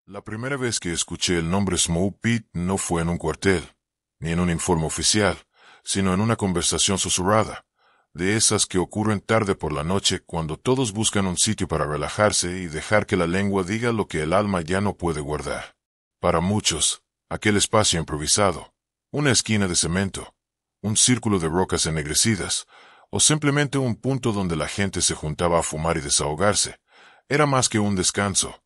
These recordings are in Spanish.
La primera vez que escuché el nombre Smoke Pete no fue en un cuartel, ni en un informe oficial, sino en una conversación susurrada, de esas que ocurren tarde por la noche cuando todos buscan un sitio para relajarse y dejar que la lengua diga lo que el alma ya no puede guardar. Para muchos, aquel espacio improvisado, una esquina de cemento, un círculo de rocas ennegrecidas, o simplemente un punto donde la gente se juntaba a fumar y desahogarse, era más que un descanso.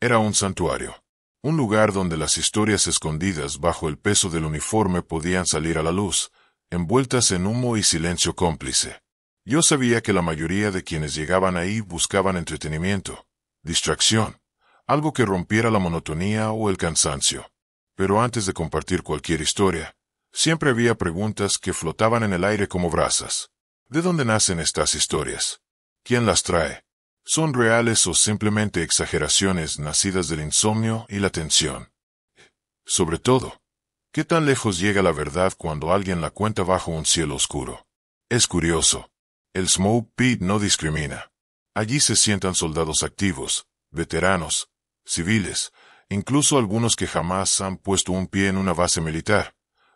Era un santuario, un lugar donde las historias escondidas bajo el peso del uniforme podían salir a la luz, envueltas en humo y silencio cómplice. Yo sabía que la mayoría de quienes llegaban ahí buscaban entretenimiento, distracción, algo que rompiera la monotonía o el cansancio. Pero antes de compartir cualquier historia, siempre había preguntas que flotaban en el aire como brasas. ¿De dónde nacen estas historias? ¿Quién las trae? ¿Son reales o simplemente exageraciones nacidas del insomnio y la tensión? Sobre todo, ¿qué tan lejos llega la verdad cuando alguien la cuenta bajo un cielo oscuro? Es curioso. El Smoke Pete no discrimina. Allí se sientan soldados activos, veteranos, civiles, incluso algunos que jamás han puesto un pie en una base militar,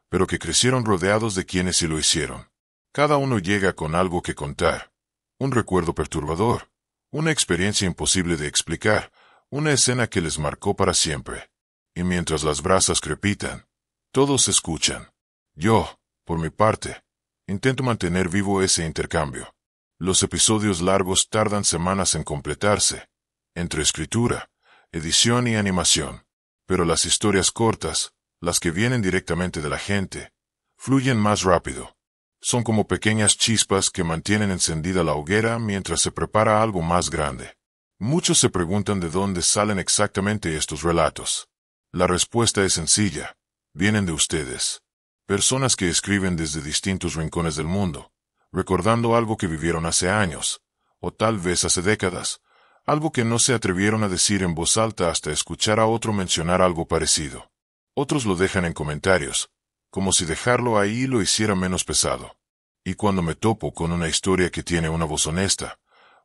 pero que crecieron rodeados de quienes sí lo hicieron. Cada uno llega con algo que contar. Un recuerdo perturbador. Una experiencia imposible de explicar, una escena que les marcó para siempre. Y mientras las brasas crepitan, todos escuchan. Yo, por mi parte, intento mantener vivo ese intercambio. Los episodios largos tardan semanas en completarse, entre escritura, edición y animación. Pero las historias cortas, las que vienen directamente de la gente, fluyen más rápido. Son como pequeñas chispas que mantienen encendida la hoguera mientras se prepara algo más grande. Muchos se preguntan de dónde salen exactamente estos relatos. La respuesta es sencilla. Vienen de ustedes. Personas que escriben desde distintos rincones del mundo, recordando algo que vivieron hace años, o tal vez hace décadas, algo que no se atrevieron a decir en voz alta hasta escuchar a otro mencionar algo parecido. Otros lo dejan en comentarios, como si dejarlo ahí lo hiciera menos pesado. Y cuando me topo con una historia que tiene una voz honesta,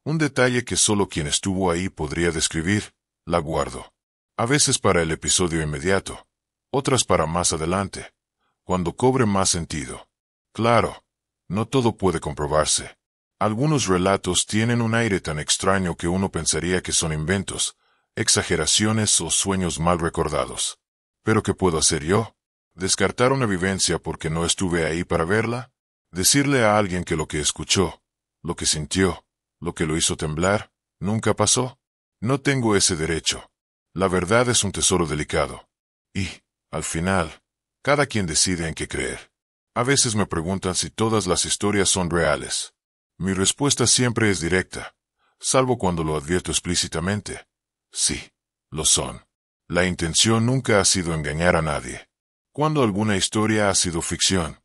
un detalle que solo quien estuvo ahí podría describir, la guardo. A veces para el episodio inmediato, otras para más adelante, cuando cobre más sentido. Claro, no todo puede comprobarse. Algunos relatos tienen un aire tan extraño que uno pensaría que son inventos, exageraciones o sueños mal recordados. ¿Pero qué puedo hacer yo? ¿Descartar una vivencia porque no estuve ahí para verla? ¿Decirle a alguien que lo que escuchó, lo que sintió, lo que lo hizo temblar, nunca pasó? No tengo ese derecho. La verdad es un tesoro delicado. Y, al final, cada quien decide en qué creer. A veces me preguntan si todas las historias son reales. Mi respuesta siempre es directa, salvo cuando lo advierto explícitamente. Sí, lo son. La intención nunca ha sido engañar a nadie. Cuando alguna historia ha sido ficción,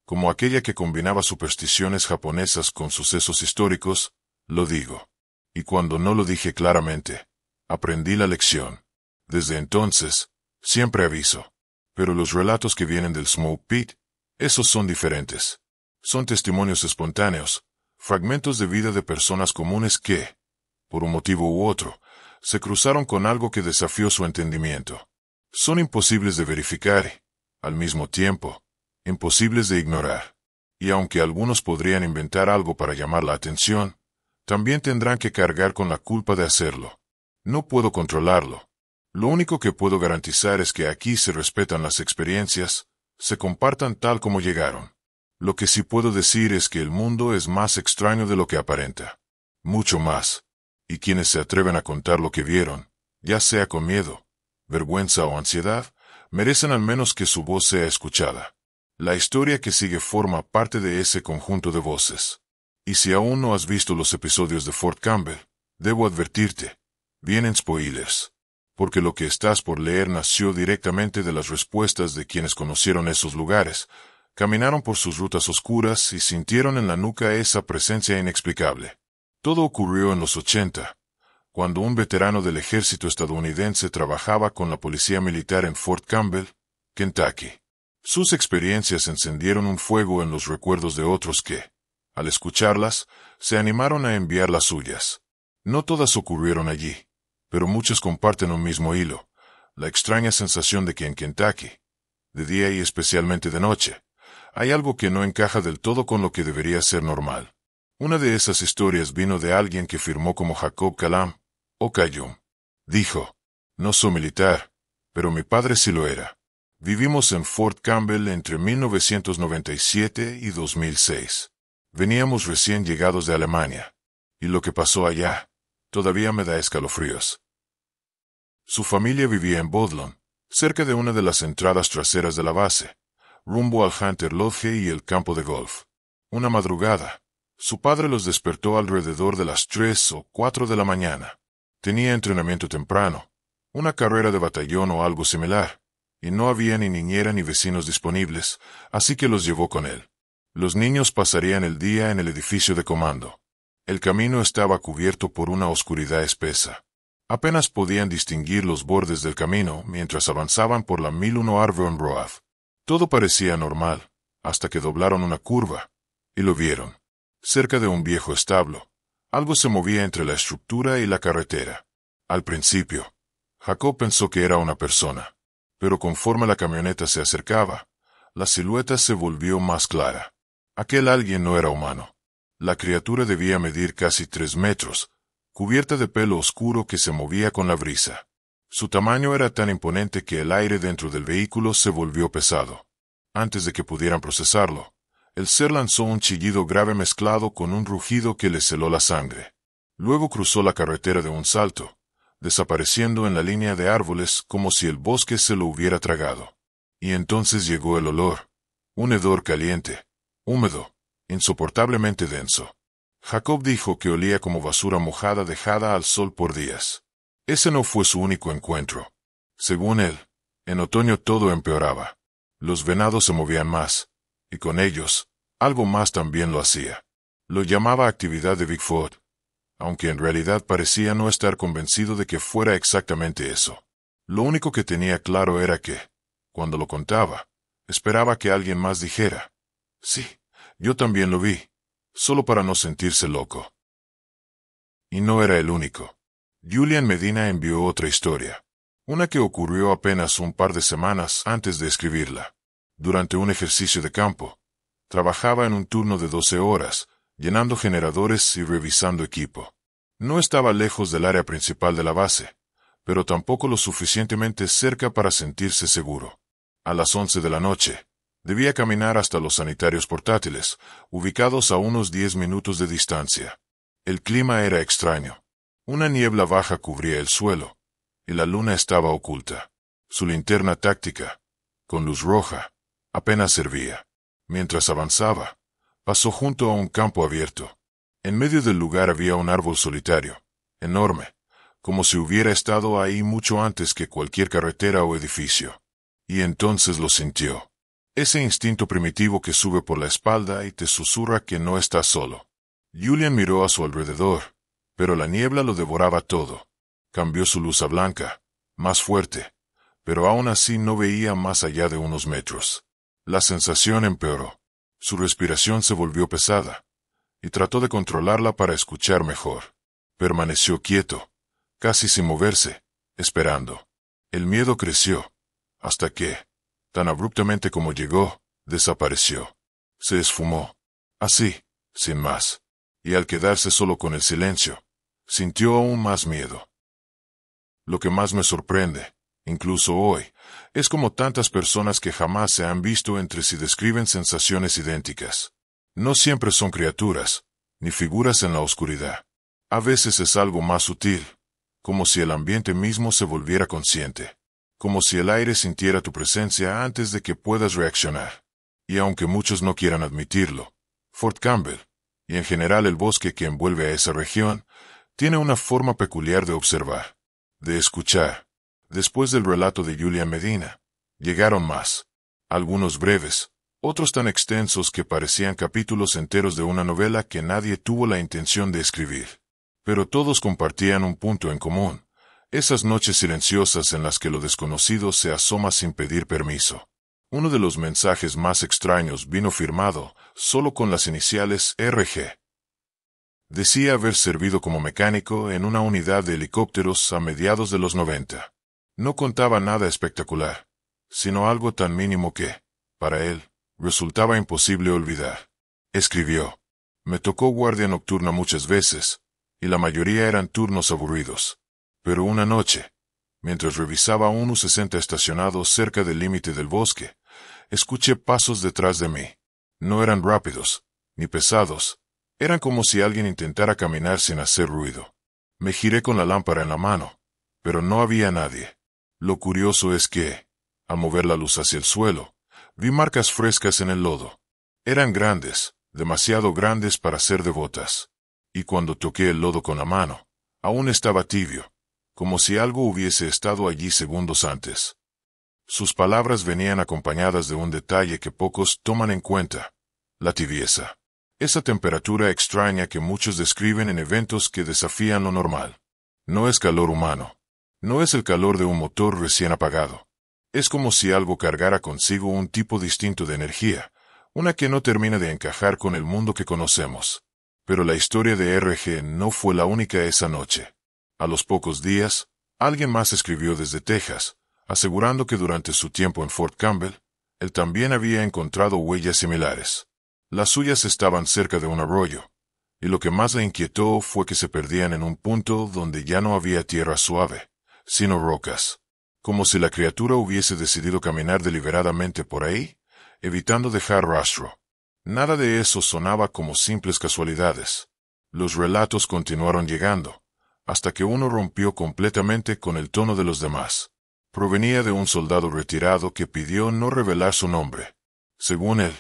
como aquella que combinaba supersticiones japonesas con sucesos históricos, lo digo. Y cuando no lo dije claramente, aprendí la lección. Desde entonces, siempre aviso. Pero los relatos que vienen del Smoke Pete, esos son diferentes. Son testimonios espontáneos, fragmentos de vida de personas comunes que, por un motivo u otro, se cruzaron con algo que desafió su entendimiento. Son imposibles de verificar y, al mismo tiempo, imposibles de ignorar. Y aunque algunos podrían inventar algo para llamar la atención, también tendrán que cargar con la culpa de hacerlo. No puedo controlarlo. Lo único que puedo garantizar es que aquí se respetan las experiencias, se compartan tal como llegaron. Lo que sí puedo decir es que el mundo es más extraño de lo que aparenta. Mucho más. Y quienes se atreven a contar lo que vieron, ya sea con miedo, vergüenza o ansiedad, merecen al menos que su voz sea escuchada. La historia que sigue forma parte de ese conjunto de voces. Y si aún no has visto los episodios de Fort Campbell, debo advertirte, vienen spoilers. Porque lo que estás por leer nació directamente de las respuestas de quienes conocieron esos lugares, caminaron por sus rutas oscuras y sintieron en la nuca esa presencia inexplicable. Todo ocurrió en los 80, cuando un veterano del ejército estadounidense trabajaba con la policía militar en Fort Campbell, Kentucky. Sus experiencias encendieron un fuego en los recuerdos de otros que, al escucharlas, se animaron a enviar las suyas. No todas ocurrieron allí, pero muchas comparten un mismo hilo, la extraña sensación de que en Kentucky, de día y especialmente de noche, hay algo que no encaja del todo con lo que debería ser normal. Una de esas historias vino de alguien que firmó como Jacob Calam, o Cayum. Dijo: no soy militar, pero mi padre sí lo era. Vivimos en Fort Campbell entre 1997 y 2006. Veníamos recién llegados de Alemania, y lo que pasó allá todavía me da escalofríos. Su familia vivía en Bodlon, cerca de una de las entradas traseras de la base, rumbo al Hunter Lodge y el campo de golf. Una madrugada, su padre los despertó alrededor de las 3 o 4 de la mañana. Tenía entrenamiento temprano, una carrera de batallón o algo similar, y no había ni niñera ni vecinos disponibles, así que los llevó con él. Los niños pasarían el día en el edificio de comando. El camino estaba cubierto por una oscuridad espesa. Apenas podían distinguir los bordes del camino mientras avanzaban por la 1001 Arvon Road. Todo parecía normal, hasta que doblaron una curva, y lo vieron. Cerca de un viejo establo, algo se movía entre la estructura y la carretera. Al principio, Jacob pensó que era una persona, pero conforme la camioneta se acercaba, la silueta se volvió más clara. Aquel alguien no era humano. La criatura debía medir casi 3 metros, cubierta de pelo oscuro que se movía con la brisa. Su tamaño era tan imponente que el aire dentro del vehículo se volvió pesado. Antes de que pudieran procesarlo, el ser lanzó un chillido grave mezclado con un rugido que le heló la sangre. Luego cruzó la carretera de un salto, desapareciendo en la línea de árboles como si el bosque se lo hubiera tragado. Y entonces llegó el olor, un hedor caliente, húmedo, insoportablemente denso. Jacob dijo que olía como basura mojada dejada al sol por días. Ese no fue su único encuentro. Según él, en otoño todo empeoraba. Los venados se movían más, y con ellos, algo más también lo hacía. Lo llamaba actividad de Bigfoot, aunque en realidad parecía no estar convencido de que fuera exactamente eso. Lo único que tenía claro era que, cuando lo contaba, esperaba que alguien más dijera: sí, yo también lo vi, solo para no sentirse loco. Y no era el único. Julian Medina envió otra historia, una que ocurrió apenas un par de semanas antes de escribirla. Durante un ejercicio de campo, trabajaba en un turno de 12 horas, llenando generadores y revisando equipo. No estaba lejos del área principal de la base, pero tampoco lo suficientemente cerca para sentirse seguro. A las 11 de la noche, debía caminar hasta los sanitarios portátiles, ubicados a unos 10 minutos de distancia. El clima era extraño. Una niebla baja cubría el suelo, y la luna estaba oculta. Su linterna táctica, con luz roja, apenas servía. Mientras avanzaba, pasó junto a un campo abierto. En medio del lugar había un árbol solitario, enorme, como si hubiera estado ahí mucho antes que cualquier carretera o edificio. Y entonces lo sintió. Ese instinto primitivo que sube por la espalda y te susurra que no estás solo. Julian miró a su alrededor, pero la niebla lo devoraba todo. Cambió su luz a blanca, más fuerte, pero aún así no veía más allá de unos metros. La sensación empeoró. Su respiración se volvió pesada, y trató de controlarla para escuchar mejor. Permaneció quieto, casi sin moverse, esperando. El miedo creció, hasta que, tan abruptamente como llegó, desapareció. Se esfumó. Así, sin más. Y al quedarse solo con el silencio, sintió aún más miedo. Lo que más me sorprende, incluso hoy, es como tantas personas que jamás se han visto entre sí describen sensaciones idénticas. No siempre son criaturas, ni figuras en la oscuridad. A veces es algo más sutil, como si el ambiente mismo se volviera consciente, como si el aire sintiera tu presencia antes de que puedas reaccionar. Y aunque muchos no quieran admitirlo, Fort Campbell, y en general el bosque que envuelve a esa región, tiene una forma peculiar de observar, de escuchar. Después del relato de Julian Medina, llegaron más, algunos breves, otros tan extensos que parecían capítulos enteros de una novela que nadie tuvo la intención de escribir. Pero todos compartían un punto en común, esas noches silenciosas en las que lo desconocido se asoma sin pedir permiso. Uno de los mensajes más extraños vino firmado, solo con las iniciales RG. Decía haber servido como mecánico en una unidad de helicópteros a mediados de los 90. No contaba nada espectacular, sino algo tan mínimo que, para él, resultaba imposible olvidar. Escribió: me tocó guardia nocturna muchas veces, y la mayoría eran turnos aburridos. Pero una noche, mientras revisaba un U-60 estacionado cerca del límite del bosque, escuché pasos detrás de mí. No eran rápidos, ni pesados. Eran como si alguien intentara caminar sin hacer ruido. Me giré con la lámpara en la mano, pero no había nadie. Lo curioso es que, al mover la luz hacia el suelo, vi marcas frescas en el lodo. Eran grandes, demasiado grandes para ser de botas. Y cuando toqué el lodo con la mano, aún estaba tibio, como si algo hubiese estado allí segundos antes. Sus palabras venían acompañadas de un detalle que pocos toman en cuenta: la tibieza. Esa temperatura extraña que muchos describen en eventos que desafían lo normal. No es calor humano. No es el calor de un motor recién apagado. Es como si algo cargara consigo un tipo distinto de energía, una que no termina de encajar con el mundo que conocemos. Pero la historia de RG no fue la única esa noche. A los pocos días, alguien más escribió desde Texas, asegurando que durante su tiempo en Fort Campbell, él también había encontrado huellas similares. Las suyas estaban cerca de un arroyo, y lo que más le inquietó fue que se perdían en un punto donde ya no había tierra suave, sino rocas. Como si la criatura hubiese decidido caminar deliberadamente por ahí, evitando dejar rastro. Nada de eso sonaba como simples casualidades. Los relatos continuaron llegando, hasta que uno rompió completamente con el tono de los demás. Provenía de un soldado retirado que pidió no revelar su nombre. Según él,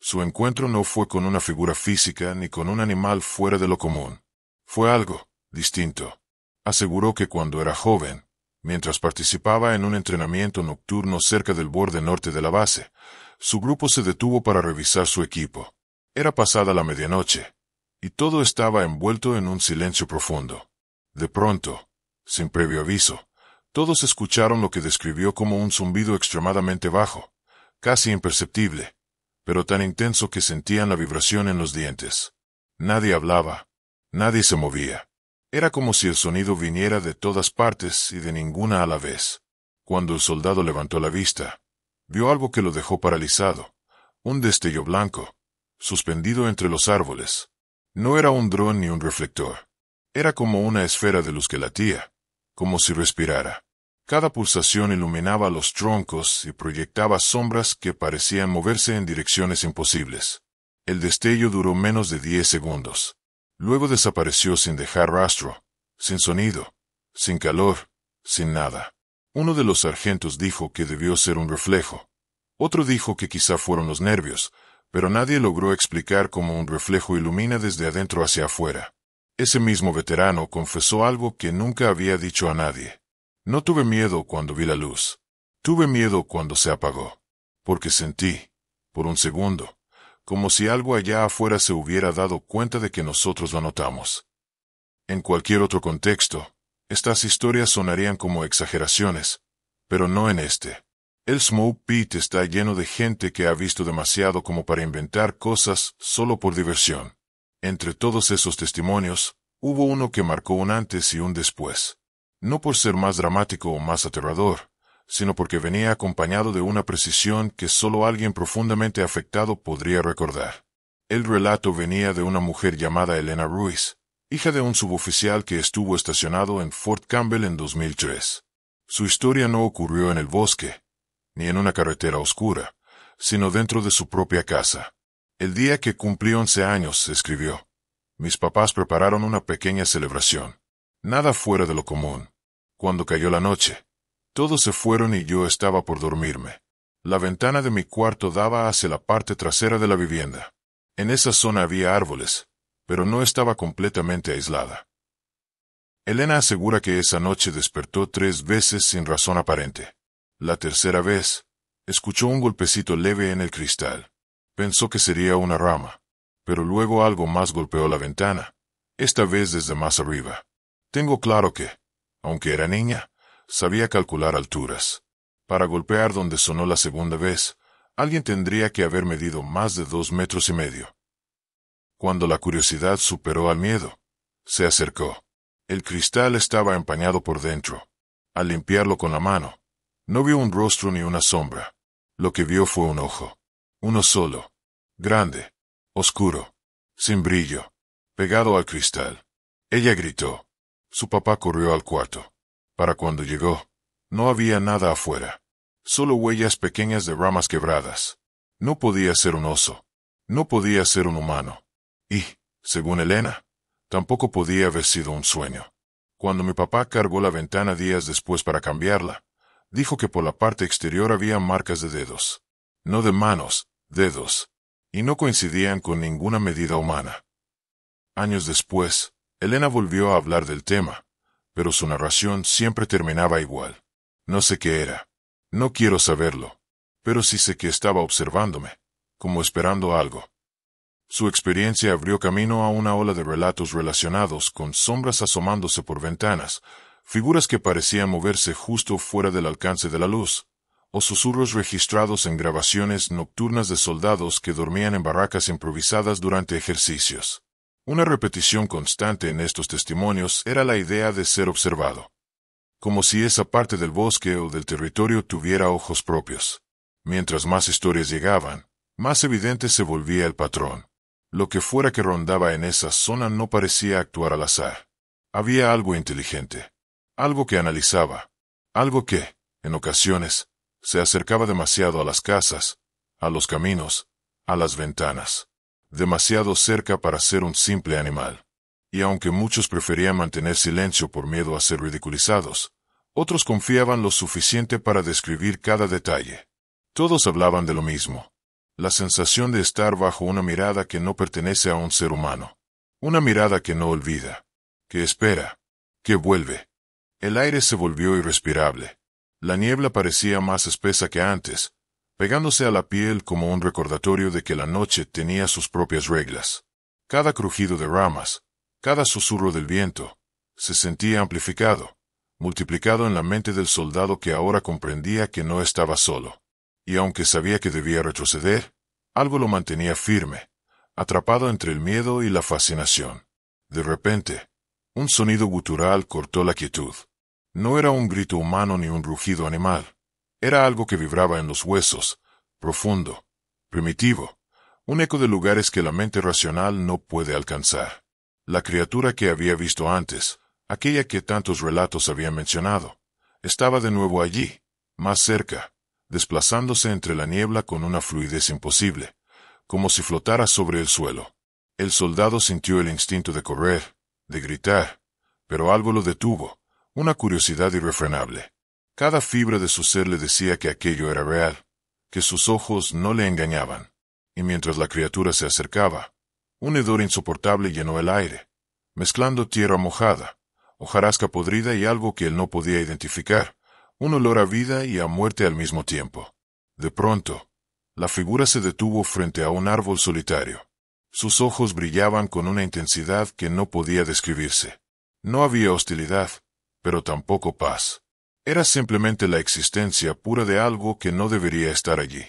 su encuentro no fue con una figura física ni con un animal fuera de lo común. Fue algo distinto. Aseguró que cuando era joven, mientras participaba en un entrenamiento nocturno cerca del borde norte de la base, su grupo se detuvo para revisar su equipo. Era pasada la medianoche, y todo estaba envuelto en un silencio profundo. De pronto, sin previo aviso, todos escucharon lo que describió como un zumbido extremadamente bajo, casi imperceptible, pero tan intenso que sentían la vibración en los dientes. Nadie hablaba, nadie se movía. Era como si el sonido viniera de todas partes y de ninguna a la vez. Cuando el soldado levantó la vista, vio algo que lo dejó paralizado: un destello blanco, suspendido entre los árboles. No era un dron ni un reflector. Era como una esfera de luz que latía, como si respirara. Cada pulsación iluminaba los troncos y proyectaba sombras que parecían moverse en direcciones imposibles. El destello duró menos de 10 segundos. Luego desapareció sin dejar rastro, sin sonido, sin calor, sin nada. Uno de los sargentos dijo que debió ser un reflejo. Otro dijo que quizá fueron los nervios, pero nadie logró explicar cómo un reflejo ilumina desde adentro hacia afuera. Ese mismo veterano confesó algo que nunca había dicho a nadie. No tuve miedo cuando vi la luz. Tuve miedo cuando se apagó. Porque sentí, por un segundo, como si algo allá afuera se hubiera dado cuenta de que nosotros lo notamos. En cualquier otro contexto, estas historias sonarían como exageraciones, pero no en este. El Smoke Pit está lleno de gente que ha visto demasiado como para inventar cosas solo por diversión. Entre todos esos testimonios, hubo uno que marcó un antes y un después. No por ser más dramático o más aterrador, sino porque venía acompañado de una precisión que solo alguien profundamente afectado podría recordar. El relato venía de una mujer llamada Elena Ruiz, hija de un suboficial que estuvo estacionado en Fort Campbell en 2003. Su historia no ocurrió en el bosque, ni en una carretera oscura, sino dentro de su propia casa. El día que cumplí 11 años, escribió, mis papás prepararon una pequeña celebración. Nada fuera de lo común. Cuando cayó la noche, todos se fueron y yo estaba por dormirme. La ventana de mi cuarto daba hacia la parte trasera de la vivienda. En esa zona había árboles, pero no estaba completamente aislada. Elena asegura que esa noche despertó 3 veces sin razón aparente. La tercera vez, escuchó un golpecito leve en el cristal. Pensó que sería una rama, pero luego algo más golpeó la ventana, esta vez desde más arriba. Tengo claro que, aunque era niña, sabía calcular alturas. Para golpear donde sonó la segunda vez, alguien tendría que haber medido más de 2,5 metros. Cuando la curiosidad superó al miedo, se acercó. El cristal estaba empañado por dentro. Al limpiarlo con la mano, no vio un rostro ni una sombra. Lo que vio fue un ojo. Uno solo. Grande. Oscuro. Sin brillo. Pegado al cristal. Ella gritó. Su papá corrió al cuarto. Para cuando llegó, no había nada afuera. Solo huellas pequeñas de ramas quebradas. No podía ser un oso. No podía ser un humano. Y, según Elena, tampoco podía haber sido un sueño. Cuando mi papá cargó la ventana días después para cambiarla, dijo que por la parte exterior había marcas de dedos. No de manos, dedos. Y no coincidían con ninguna medida humana. Años después, Elena volvió a hablar del tema, pero su narración siempre terminaba igual. No sé qué era. No quiero saberlo. Pero sí sé que estaba observándome, como esperando algo. Su experiencia abrió camino a una ola de relatos relacionados con sombras asomándose por ventanas, figuras que parecían moverse justo fuera del alcance de la luz, o susurros registrados en grabaciones nocturnas de soldados que dormían en barracas improvisadas durante ejercicios. Una repetición constante en estos testimonios era la idea de ser observado. Como si esa parte del bosque o del territorio tuviera ojos propios. Mientras más historias llegaban, más evidente se volvía el patrón. Lo que fuera que rondaba en esa zona no parecía actuar al azar. Había algo inteligente. Algo que analizaba. Algo que, en ocasiones, se acercaba demasiado a las casas, a los caminos, a las ventanas. Demasiado cerca para ser un simple animal. Y aunque muchos preferían mantener silencio por miedo a ser ridiculizados, otros confiaban lo suficiente para describir cada detalle. Todos hablaban de lo mismo. La sensación de estar bajo una mirada que no pertenece a un ser humano. Una mirada que no olvida. Que espera. Que vuelve. El aire se volvió irrespirable. La niebla parecía más espesa que antes, pegándose a la piel como un recordatorio de que la noche tenía sus propias reglas. Cada crujido de ramas, cada susurro del viento, se sentía amplificado, multiplicado en la mente del soldado que ahora comprendía que no estaba solo. Y aunque sabía que debía retroceder, algo lo mantenía firme, atrapado entre el miedo y la fascinación. De repente, un sonido gutural cortó la quietud. No era un grito humano ni un rugido animal. Era algo que vibraba en los huesos, profundo, primitivo, un eco de lugares que la mente racional no puede alcanzar. La criatura que había visto antes, aquella que tantos relatos habían mencionado, estaba de nuevo allí, más cerca, desplazándose entre la niebla con una fluidez imposible, como si flotara sobre el suelo. El soldado sintió el instinto de correr, de gritar, pero algo lo detuvo, una curiosidad irrefrenable. Cada fibra de su ser le decía que aquello era real, que sus ojos no le engañaban. Y mientras la criatura se acercaba, un hedor insoportable llenó el aire, mezclando tierra mojada, hojarasca podrida y algo que él no podía identificar, un olor a vida y a muerte al mismo tiempo. De pronto, la figura se detuvo frente a un árbol solitario. Sus ojos brillaban con una intensidad que no podía describirse. No había hostilidad, pero tampoco paz. Era simplemente la existencia pura de algo que no debería estar allí.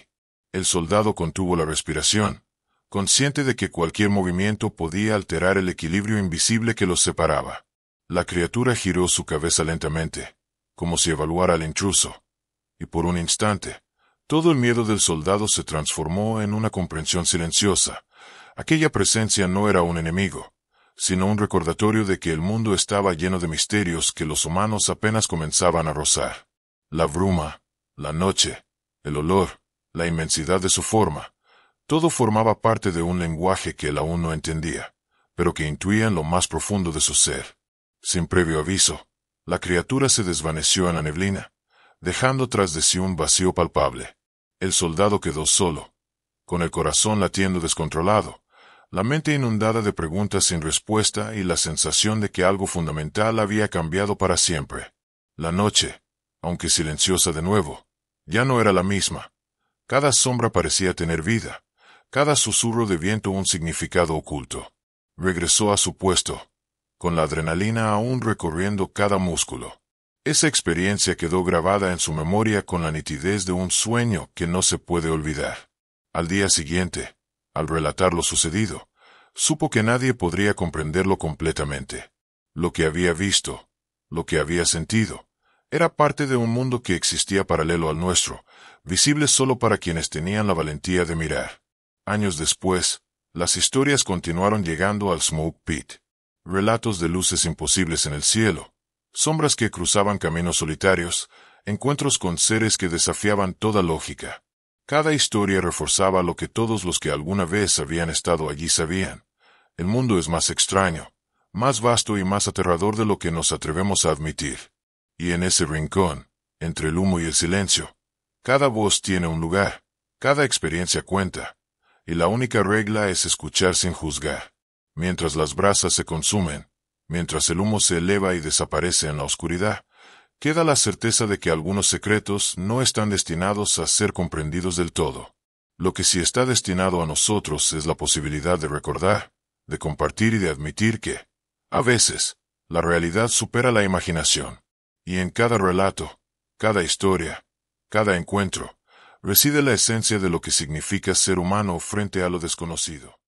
El soldado contuvo la respiración, consciente de que cualquier movimiento podía alterar el equilibrio invisible que los separaba. La criatura giró su cabeza lentamente, como si evaluara al intruso, y por un instante, todo el miedo del soldado se transformó en una comprensión silenciosa. Aquella presencia no era un enemigo, sino un recordatorio de que el mundo estaba lleno de misterios que los humanos apenas comenzaban a rozar. La bruma, la noche, el olor, la inmensidad de su forma, todo formaba parte de un lenguaje que él aún no entendía, pero que intuía en lo más profundo de su ser. Sin previo aviso, la criatura se desvaneció en la neblina, dejando tras de sí un vacío palpable. El soldado quedó solo, con el corazón latiendo descontrolado, la mente inundada de preguntas sin respuesta y la sensación de que algo fundamental había cambiado para siempre. La noche, aunque silenciosa de nuevo, ya no era la misma. Cada sombra parecía tener vida, cada susurro de viento un significado oculto. Regresó a su puesto, con la adrenalina aún recorriendo cada músculo. Esa experiencia quedó grabada en su memoria con la nitidez de un sueño que no se puede olvidar. Al día siguiente, al relatar lo sucedido, supo que nadie podría comprenderlo completamente. Lo que había visto, lo que había sentido, Era parte de un mundo que existía paralelo al nuestro, visible solo para quienes tenían la valentía de mirar. Años después, las historias continuaron llegando al Smoke Pit. Relatos de luces imposibles en el cielo, sombras que cruzaban caminos solitarios, encuentros con seres que desafiaban toda lógica. Cada historia reforzaba lo que todos los que alguna vez habían estado allí sabían. El mundo es más extraño, más vasto y más aterrador de lo que nos atrevemos a admitir. Y en ese rincón, entre el humo y el silencio, cada voz tiene un lugar, cada experiencia cuenta, y la única regla es escuchar sin juzgar. Mientras las brasas se consumen, mientras el humo se eleva y desaparece en la oscuridad, queda la certeza de que algunos secretos no están destinados a ser comprendidos del todo. Lo que sí está destinado a nosotros es la posibilidad de recordar, de compartir y de admitir que, a veces, la realidad supera la imaginación. Y en cada relato, cada historia, cada encuentro, reside la esencia de lo que significa ser humano frente a lo desconocido.